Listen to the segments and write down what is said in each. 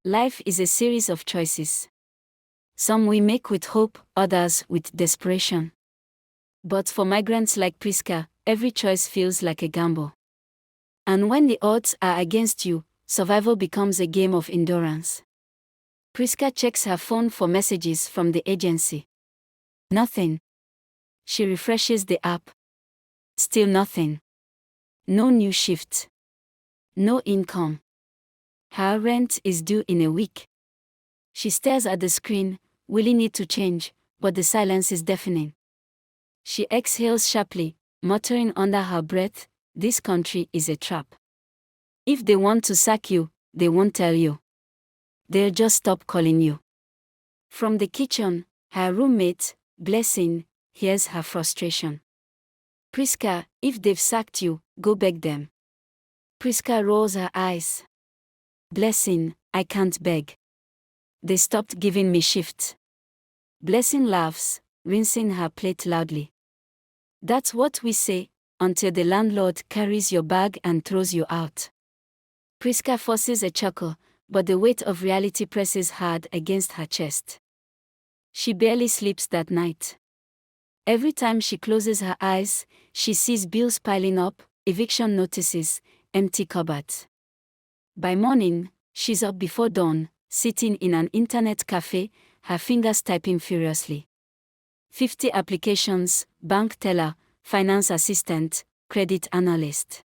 Life is a series of choices. Some we make with hope, others with desperation. But for migrants like Priska, every choice feels like a gamble. And when the odds are against you, survival becomes a game of endurance. Priska checks her phone for messages from the agency. Nothing. She refreshes the app. Still nothing. No new shift. No income. Her rent is due in a week. She stares at the screen, willing it to change, but the silence is deafening. She exhales sharply, muttering under her breath, "This country is a trap. If they want to sack you, they won't tell you. They'll just stop calling you." From the kitchen, her roommate, Blessing, hears her frustration. "Priska, if they've sacked you, go beg them." Priska rolls her eyes. "Blessing, I can't beg. They stopped giving me shifts." Blessing laughs, rinsing her plate loudly. "That's what we say, until the landlord carries your bag and throws you out." Priska forces a chuckle, but the weight of reality presses hard against her chest. She barely sleeps that night. Every time she closes her eyes, she sees bills piling up, eviction notices, empty cupboards. By morning, she's up before dawn, sitting in an internet cafe, her fingers typing furiously. 50 applications, bank teller, finance assistant, credit analyst.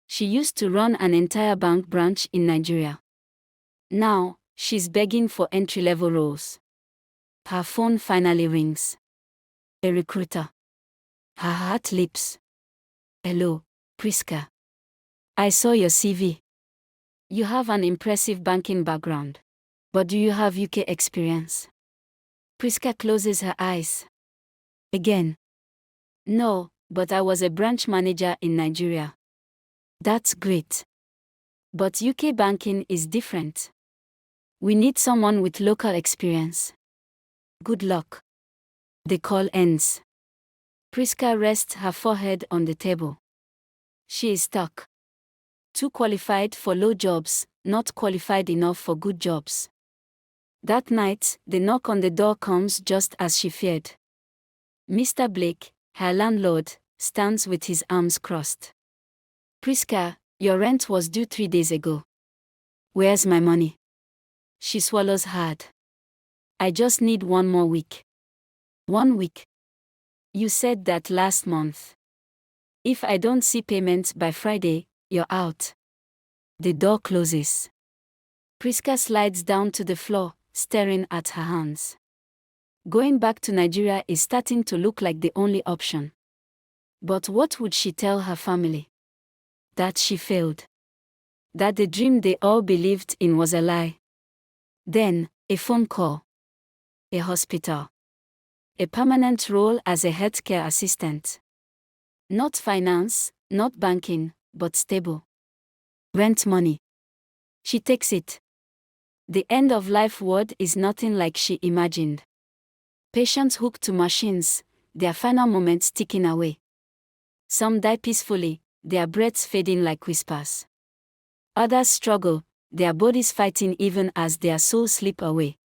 She used to run an entire bank branch in Nigeria. Now, she's begging for entry-level roles. Her phone finally rings. A recruiter. Her heart leaps. "Hello, Priska. I saw your CV. You have an impressive banking background. But do you have UK experience?" Priska closes her eyes. Again. "No, but I was a branch manager in Nigeria." "That's great. But UK banking is different. We need someone with local experience." "Good luck." The call ends. Priska rests her forehead on the table. She is stuck. Too qualified for low jobs, not qualified enough for good jobs. That night, the knock on the door comes just as she feared. Mr. Blake, her landlord, stands with his arms crossed. "Priska, your rent was due 3 days ago. Where's my money?" She swallows hard. "I just need 1 more week." "1 week? You said that last month. If I don't see payment by Friday, you're out." The door closes. Priska slides down to the floor, staring at her hands. Going back to Nigeria is starting to look like the only option. But what would she tell her family? That she failed. That the dream they all believed in was a lie. Then, a phone call. A hospital. A permanent role as a healthcare assistant. Not finance, not banking, but stable. Rent money. She takes it. The end-of-life ward is nothing like she imagined. Patients hooked to machines, their final moments ticking away. Some die peacefully, their breaths fading like whispers. Others struggle, their bodies fighting even as their souls slip away.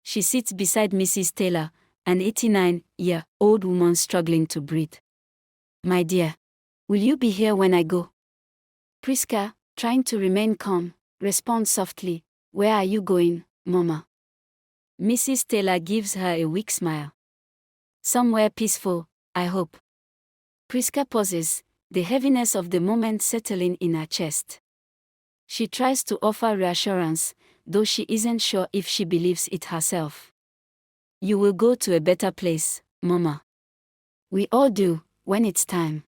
She sits beside Mrs. Taylor, an 89-year-old woman struggling to breathe. "My dear, will you be here when I go?" Priska, trying to remain calm, responds softly, "Where are you going, Mama?" Mrs. Taylor gives her a weak smile. "Somewhere peaceful, I hope." Priska pauses, the heaviness of the moment settling in her chest. She tries to offer reassurance, though she isn't sure if she believes it herself. "You will go to a better place, Mama. We all do, when it's time."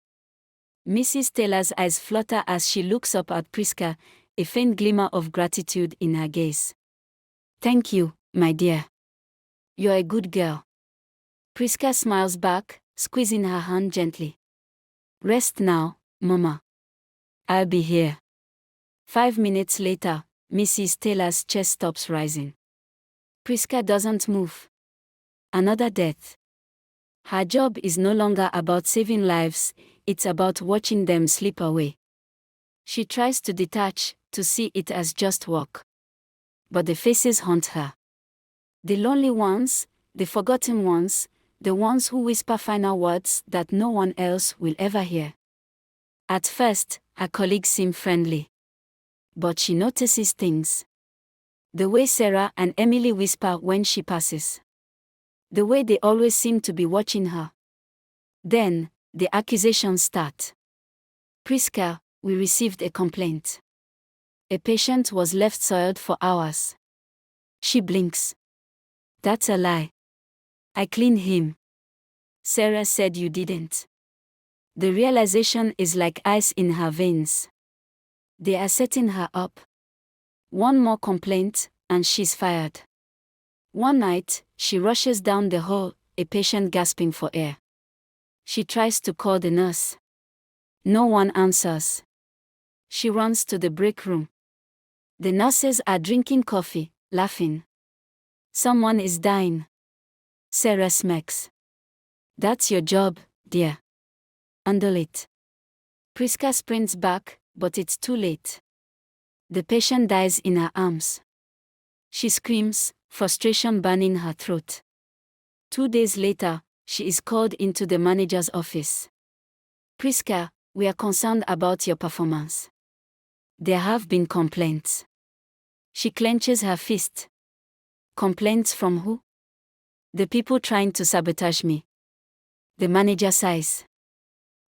Mrs. Taylor's eyes flutter as she looks up at Priska, a faint glimmer of gratitude in her gaze. "Thank you, my dear. You're a good girl." Priska smiles back, squeezing her hand gently. "Rest now, Mama. I'll be here." 5 minutes later, Mrs. Taylor's chest stops rising. Priska doesn't move. Another death. Her job is no longer about saving lives, it's about watching them slip away. She tries to detach, to see it as just work. but the faces haunt her. The lonely ones, the forgotten ones, the ones who whisper final words that no one else will ever hear. At first, her colleagues seem friendly. But she notices things. The way Sarah and Emily whisper when she passes. The way they always seem to be watching her. Then, the accusations start. Priska, we received a complaint. A patient was left soiled for hours. She blinks. That's a lie. I cleaned him. Sarah said you didn't. The realization is like ice in her veins. They are setting her up. One more complaint, and she's fired. One night, she rushes down the hall, a patient gasping for air. She tries to call the nurse. No one answers. She runs to the break room. The nurses are drinking coffee, laughing. Someone is dying. Sarah smirks. That's your job, dear. Handle it. Priska sprints back, but it's too late. The patient dies in her arms. She screams, frustration burning her throat. 2 days later, she is called into the manager's office. Priska, we are concerned about your performance. There have been complaints. She clenches her fist. Complaints from who? The people trying to sabotage me. The manager sighs.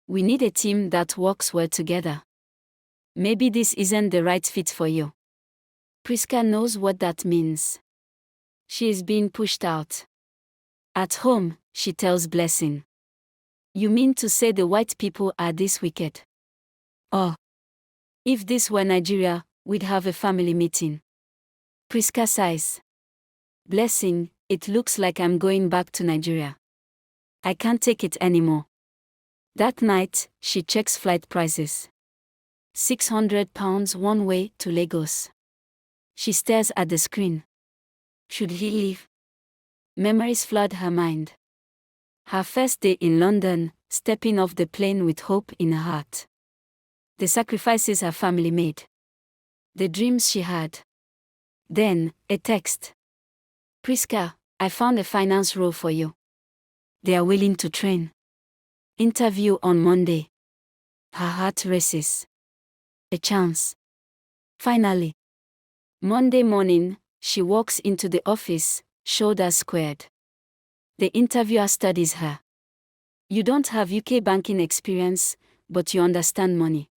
We need a team that works well together. Maybe this isn't the right fit for you. Priska knows what that means. She is being pushed out. At home, she tells Blessing. You mean to say the white people are this wicked? Oh. If this were Nigeria, we'd have a family meeting. Priska sighs. Blessing, it looks like I'm going back to Nigeria. I can't take it anymore. That night, she checks flight prices. £600 one way to Lagos. She stares at the screen. Should he leave? Memories flood her mind. Her first day in London, stepping off the plane with hope in her heart. The sacrifices her family made. The dreams she had. Then, a text. Priska, I found a finance role for you. They are willing to train. Interview on Monday. Her heart races. A chance. Finally. Monday morning, she walks into the office, shoulders squared. The interviewer studies her. You don't have UK banking experience, but you understand money.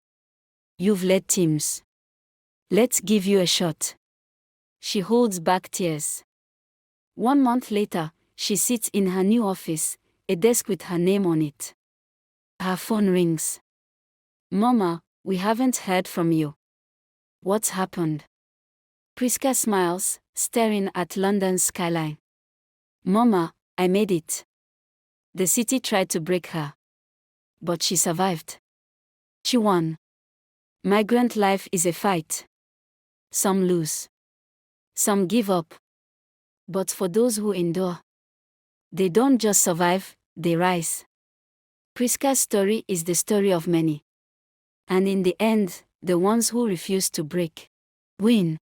You've led teams. Let's give you a shot. She holds back tears. 1 month later, she sits in her new office, a desk with her name on it. Her phone rings. Mama, we haven't heard from you. What's happened? Priska smiles, staring at London's skyline. Mama, I made it. The city tried to break her. But she survived. She won. Migrant life is a fight. Some lose. Some give up. But for those who endure, they don't just survive, they rise. Priska's story is the story of many. And in the end, the ones who refuse to break, win.